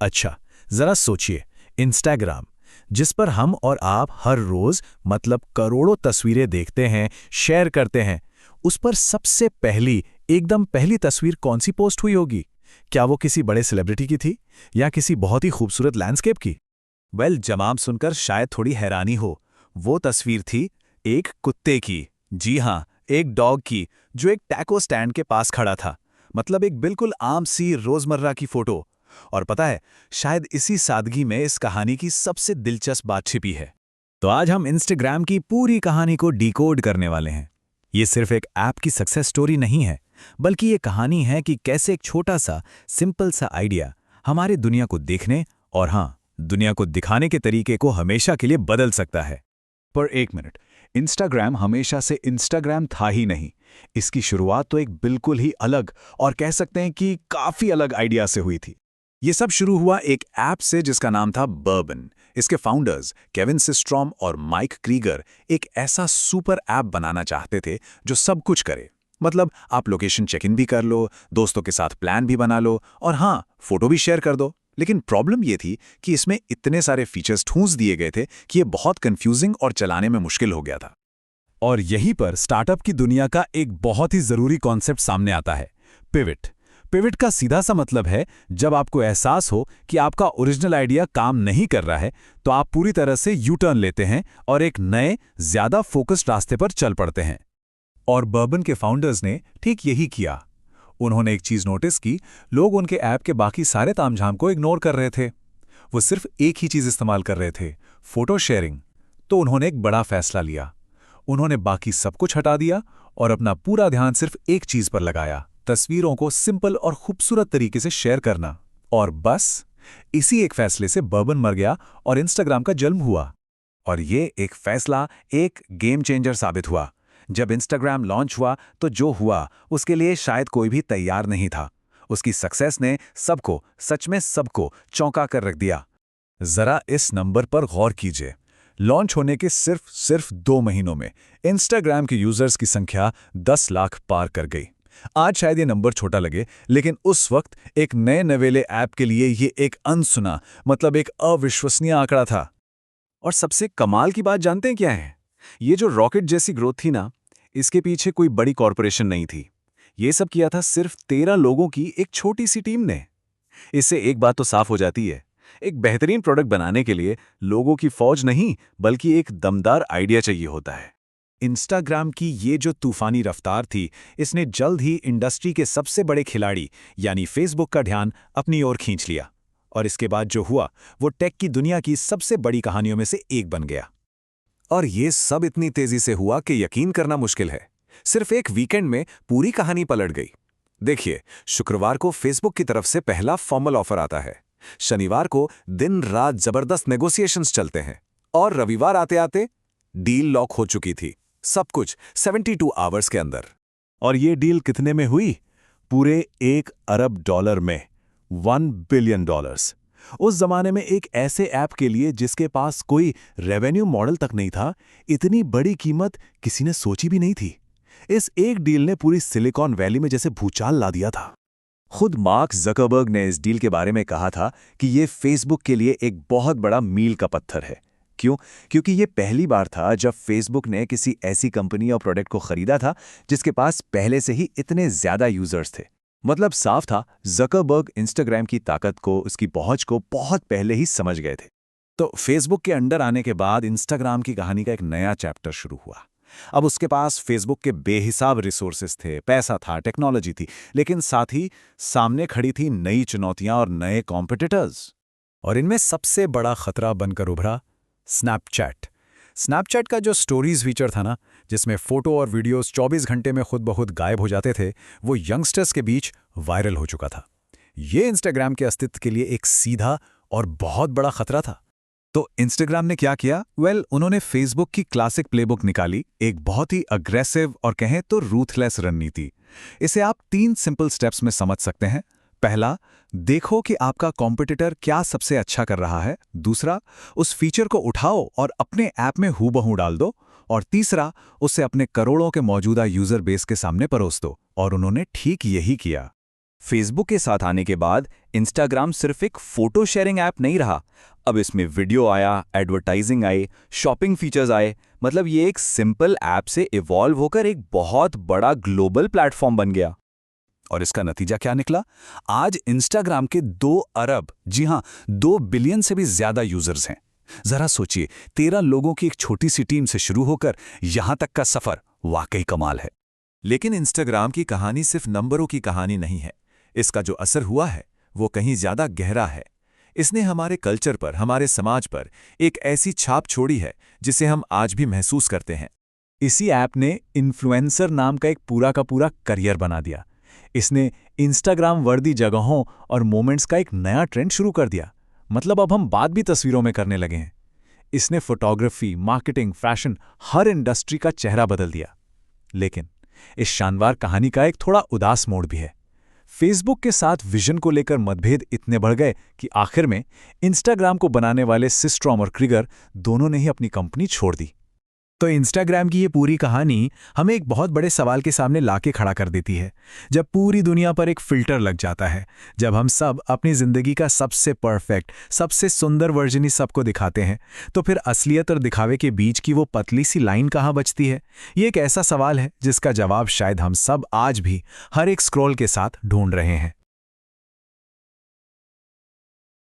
अच्छा, जरा सोचिए, इंस्टाग्राम, जिस पर हम और आप हर रोज मतलब करोड़ों तस्वीरें देखते हैं, शेयर करते हैं, उस पर सबसे पहली, एकदम पहली तस्वीर कौन सी पोस्ट हुई होगी? क्या वो किसी बड़े सेलिब्रिटी की थी या किसी बहुत ही खूबसूरत लैंडस्केप की? जवाब सुनकर शायद थोड़ी हैरानी हो। वो तस्वीर थी एक कुत्ते की। जी हाँ, एक डॉग की, जो एक टैको स्टैंड के पास खड़ा था। मतलब एक बिल्कुल आम सी रोजमर्रा की फोटो। और पता है, शायद इसी सादगी में इस कहानी की सबसे दिलचस्प बात छिपी है। तो आज हम इंस्टाग्राम की पूरी कहानी को डिकोड करने वाले हैं। ये सिर्फ एक ऐप की सक्सेस स्टोरी नहीं है, बल्कि ये कहानी है कि कैसे एक छोटा सा, सिंपल सा आइडिया हमारे दुनिया को देखने और हाँ, दुनिया को दिखाने के तरीके को हमेशा के लिए बदल सकता है। पर एक मिनट, इंस्टाग्राम हमेशा से इंस्टाग्राम था ही नहीं। इसकी शुरुआत तो एक बिल्कुल ही अलग और कह सकते हैं कि काफी अलग आइडिया से हुई थी। ये सब शुरू हुआ एक ऐप से जिसका नाम था बर्बन। इसके फाउंडर्स केविन सिस्ट्रॉम और माइक क्रीगर एक ऐसा सुपर ऐप बनाना चाहते थे जो सब कुछ करे। मतलब आप लोकेशन चेक इन भी कर लो, दोस्तों के साथ प्लान भी बना लो और हाँ, फोटो भी शेयर कर दो। लेकिन प्रॉब्लम ये थी कि इसमें इतने सारे फीचर्स ठूंस दिए गए थे कि ये बहुत कंफ्यूजिंग और चलाने में मुश्किल हो गया था। और यहीं पर स्टार्टअप की दुनिया का एक बहुत ही जरूरी कॉन्सेप्ट सामने आता है, पिविट। पिविट का सीधा सा मतलब है, जब आपको एहसास हो कि आपका ओरिजिनल आइडिया काम नहीं कर रहा है, तो आप पूरी तरह से यू टर्न लेते हैं और एक नए, ज्यादा फोकस्ड रास्ते पर चल पड़ते हैं। और बर्बन के फाउंडर्स ने ठीक यही किया। उन्होंने एक चीज नोटिस की, लोग उनके ऐप के बाकी सारे तामझाम को इग्नोर कर रहे थे। वो सिर्फ एक ही चीज इस्तेमाल कर रहे थे, फोटो शेयरिंग। तो उन्होंने एक बड़ा फैसला लिया। उन्होंने बाकी सब कुछ हटा दिया और अपना पूरा ध्यान सिर्फ एक चीज पर लगाया, तस्वीरों को सिंपल और खूबसूरत तरीके से शेयर करना। और बस इसी एक फैसले से बर्बन मर गया और इंस्टाग्राम का जन्म हुआ। और ये एक फैसला एक गेम चेंजर साबित हुआ। जब इंस्टाग्राम लॉन्च हुआ तो जो हुआ उसके लिए शायद कोई भी तैयार नहीं था। उसकी सक्सेस ने सबको, सच में सबको चौंका कर रख दिया। जरा इस नंबर पर गौर कीजिए। लॉन्च होने के सिर्फ 2 महीनों में इंस्टाग्राम के यूजर्स की संख्या 10 लाख पार कर गई। आज शायद ये नंबर छोटा लगे, लेकिन उस वक्त एक नए नवेले ऐप के लिए ये एक अनसुना, मतलब एक अविश्वसनीय आंकड़ा था। और सबसे कमाल की बात जानते हैं क्या है? ये जो रॉकेट जैसी ग्रोथ थी ना, इसके पीछे कोई बड़ी कॉरपोरेशन नहीं थी। ये सब किया था सिर्फ 13 लोगों की एक छोटी सी टीम ने। इससे एक बात तो साफ हो जाती है, एक बेहतरीन प्रोडक्ट बनाने के लिए लोगों की फौज नहीं, बल्कि एक दमदार आइडिया चाहिए होता है। इंस्टाग्राम की ये जो तूफानी रफ्तार थी, इसने जल्द ही इंडस्ट्री के सबसे बड़े खिलाड़ी यानी फेसबुक का ध्यान अपनी ओर खींच लिया। और इसके बाद जो हुआ, वो टेक की दुनिया की सबसे बड़ी कहानियों में से एक बन गया। और ये सब इतनी तेजी से हुआ कि यकीन करना मुश्किल है। सिर्फ एक वीकेंड में पूरी कहानी पलट गई। देखिए, शुक्रवार को फेसबुक की तरफ से पहला फॉर्मल ऑफर आता है। शनिवार को दिन रात जबरदस्त नेगोशिएशंस चलते हैं और रविवार आते आते डील लॉक हो चुकी थी। सब कुछ 72 आवर्स के अंदर। और ये डील कितने में हुई? पूरे $1 अरब में, $1 बिलियन। उस जमाने में एक ऐसे ऐप के लिए जिसके पास कोई रेवेन्यू मॉडल तक नहीं था, इतनी बड़ी कीमत किसी ने सोची भी नहीं थी। इस एक डील ने पूरी सिलिकॉन वैली में जैसे भूचाल ला दिया था। खुद मार्क ज़करबर्ग ने इस डील के बारे में कहा था कि ये फेसबुक के लिए एक बहुत बड़ा मील का पत्थर है। क्यों? क्योंकि ये पहली बार था जब फेसबुक ने किसी ऐसी कंपनी और प्रोडक्ट को खरीदा था जिसके पास पहले से ही इतने ज्यादा यूजर्स थे। मतलब साफ था, ज़करबर्ग इंस्टाग्राम की ताकत को, उसकी पहुंच को बहुत पहले ही समझ गए थे। तो फेसबुक के अंडर आने के बाद इंस्टाग्राम की कहानी का एक नया चैप्टर शुरू हुआ। अब उसके पास फेसबुक के बेहिसाब रिसोर्सेज थे, पैसा था, टेक्नोलॉजी थी, लेकिन साथ ही सामने खड़ी थी नई चुनौतियां और नए कॉम्पिटिटर्स। और इनमें सबसे बड़ा खतरा बनकर उभरा स्नैपचैट। स्नैपचैट का जो स्टोरीज फीचर था ना, जिसमें फोटो और वीडियोस 24 घंटे में खुद ब खुद गायब हो जाते थे, वो यंगस्टर्स के बीच वायरल हो चुका था। ये इंस्टाग्राम के अस्तित्व के लिए एक सीधा और बहुत बड़ा खतरा था। तो इंस्टाग्राम ने क्या किया? उन्होंने फेसबुक की क्लासिक प्लेबुक निकाली, एक बहुत ही अग्रेसिव और कहें तो रूथलेस रणनीति। इसे आप 3 सिंपल स्टेप्स में समझ सकते हैं। पहला, देखो कि आपका कॉम्पिटिटर क्या सबसे अच्छा कर रहा है। दूसरा, उस फीचर को उठाओ और अपने ऐप में हूबहू डाल दो। और तीसरा, उसे अपने करोड़ों के मौजूदा यूजर बेस के सामने परोस दो। और उन्होंने ठीक यही किया। फेसबुक के साथ आने के बाद इंस्टाग्राम सिर्फ एक फोटो शेयरिंग ऐप नहीं रहा। अब इसमें वीडियो आया, एडवर्टाइजिंग आई, शॉपिंग फीचर्स आए। मतलब ये एक सिंपल ऐप से इवॉल्व होकर एक बहुत बड़ा ग्लोबल प्लेटफॉर्म बन गया। और इसका नतीजा क्या निकला? आज इंस्टाग्राम के 2 अरब, जी हां, 2 बिलियन से भी ज्यादा यूजर्स हैं। जरा सोचिए, 13 लोगों की एक छोटी सी टीम से शुरू होकर यहां तक का सफर वाकई कमाल है। लेकिन इंस्टाग्राम की कहानी सिर्फ नंबरों की कहानी नहीं है। इसका जो असर हुआ है वो कहीं ज्यादा गहरा है। इसने हमारे कल्चर पर, हमारे समाज पर एक ऐसी छाप छोड़ी है जिसे हम आज भी महसूस करते हैं। इसी ऐप ने इन्फ्लुएंसर नाम का एक पूरा का पूरा करियर बना दिया। इसने इंस्टाग्राम वर्दी जगहों और मोमेंट्स का एक नया ट्रेंड शुरू कर दिया। मतलब अब हम बात भी तस्वीरों में करने लगे हैं। इसने फोटोग्राफी, मार्केटिंग, फैशन, हर इंडस्ट्री का चेहरा बदल दिया। लेकिन इस शानदार कहानी का एक थोड़ा उदास मोड़ भी है। फेसबुक के साथ विजन को लेकर मतभेद इतने बढ़ गए कि आखिर में इंस्टाग्राम को बनाने वाले सिस्ट्रॉम और क्रिगर दोनों ने ही अपनी कंपनी छोड़ दी। तो इंस्टाग्राम की ये पूरी कहानी हमें एक बहुत बड़े सवाल के सामने लाके खड़ा कर देती है। जब पूरी दुनिया पर एक फिल्टर लग जाता है, जब हम सब अपनी जिंदगी का सबसे परफेक्ट, सबसे सुंदर वर्जन ही सबको दिखाते हैं, तो फिर असलियत और दिखावे के बीच की वो पतली सी लाइन कहाँ बचती है? ये एक ऐसा सवाल है जिसका जवाब शायद हम सब आज भी हर एक स्क्रॉल के साथ ढूंढ रहे हैं।